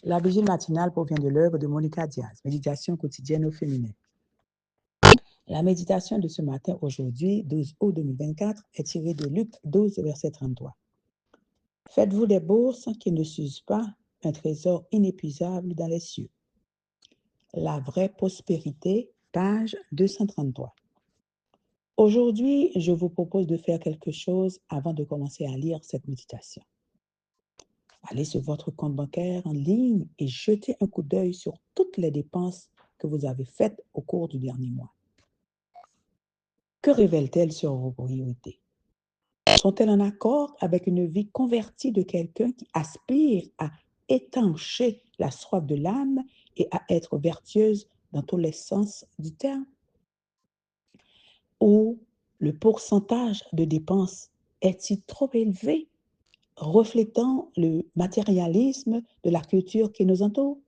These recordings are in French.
La vigile matinale provient de l'œuvre de Monica Diaz, Méditation quotidienne au féminin. La méditation de ce matin, aujourd'hui, 12 août 2024, est tirée de Luc 12, verset 33. Faites-vous des bourses qui ne s'usent pas, un trésor inépuisable dans les cieux. La vraie prospérité, page 233. Aujourd'hui, je vous propose de faire quelque chose avant de commencer à lire cette méditation. Allez sur votre compte bancaire en ligne et jetez un coup d'œil sur toutes les dépenses que vous avez faites au cours du dernier mois. Que révèlent-elles sur vos priorités? Sont-elles en accord avec une vie convertie de quelqu'un qui aspire à étancher la soif de l'âme et à être vertueuse dans tous les sens du terme? Ou le pourcentage de dépenses est-il trop élevé, reflétant le matérialisme de la culture qui nous entoure?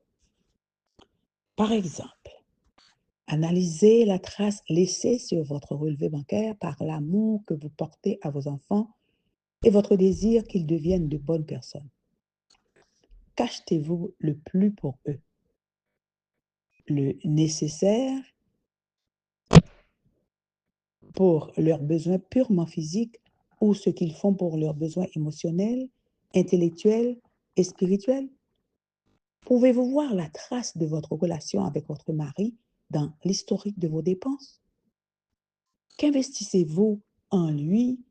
Par exemple, analysez la trace laissée sur votre relevé bancaire par l'amour que vous portez à vos enfants et votre désir qu'ils deviennent de bonnes personnes. Qu'achetez-vous le plus pour eux? Le nécessaire pour leurs besoins purement physiques ou ce qu'ils font pour leurs besoins émotionnels, intellectuels et spirituels? Pouvez-vous voir la trace de votre relation avec votre mari dans l'historique de vos dépenses? Qu'investissez-vous en lui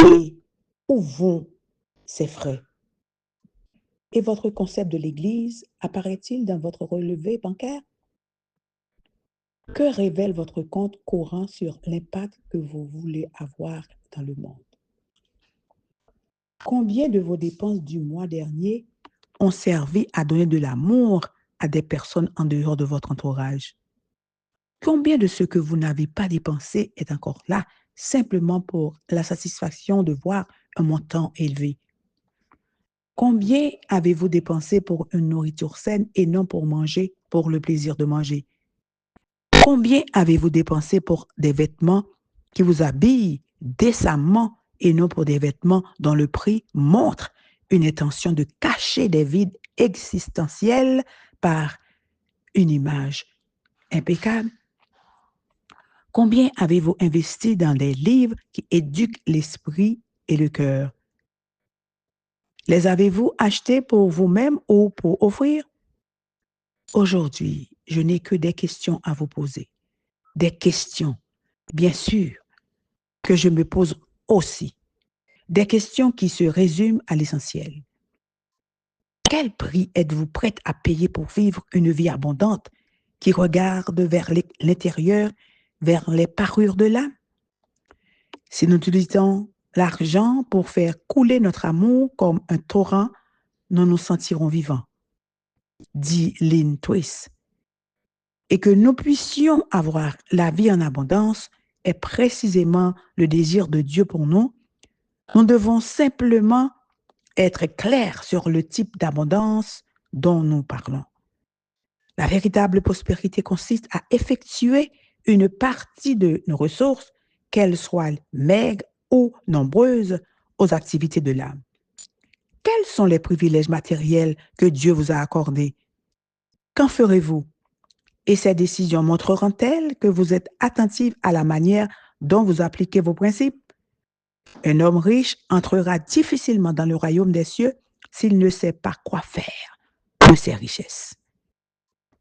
et où vont ses frais? Et votre concept de l'Église apparaît-il dans votre relevé bancaire? Que révèle votre compte courant sur l'impact que vous voulez avoir dans le monde? Combien de vos dépenses du mois dernier ont servi à donner de l'amour à des personnes en dehors de votre entourage? Combien de ce que vous n'avez pas dépensé est encore là, simplement pour la satisfaction de voir un montant élevé? Combien avez-vous dépensé pour une nourriture saine et non pour manger, pour le plaisir de manger? Combien avez-vous dépensé pour des vêtements qui vous habillent décemment et non pour des vêtements dont le prix montre une intention de cacher des vides existentiels par une image impeccable? Combien avez-vous investi dans des livres qui éduquent l'esprit et le cœur? Les avez-vous achetés pour vous-même ou pour offrir? Aujourd'hui, je n'ai que des questions à vous poser. Des questions, bien sûr, que je me pose aussi. Des questions qui se résument à l'essentiel. Quel prix êtes-vous prête à payer pour vivre une vie abondante qui regarde vers l'intérieur, vers les parures de l'âme? Si nous utilisons l'argent pour faire couler notre amour comme un torrent, nous nous sentirons vivants, dit Lynn Twist. Et que nous puissions avoir la vie en abondance est précisément le désir de Dieu pour nous. Nous devons simplement être clairs sur le type d'abondance dont nous parlons. La véritable prospérité consiste à effectuer une partie de nos ressources, qu'elles soient maigres ou nombreuses, aux activités de l'âme. Quels sont les privilèges matériels que Dieu vous a accordés? Qu'en ferez-vous? Et ces décisions montreront-elles que vous êtes attentive à la manière dont vous appliquez vos principes? Un homme riche entrera difficilement dans le royaume des cieux s'il ne sait pas quoi faire de ses richesses.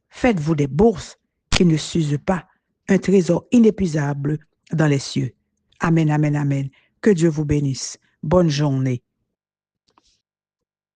Faites-vous des bourses qui ne s'usent pas, un trésor inépuisable dans les cieux. Amen, amen, amen. Que Dieu vous bénisse. Bonne journée.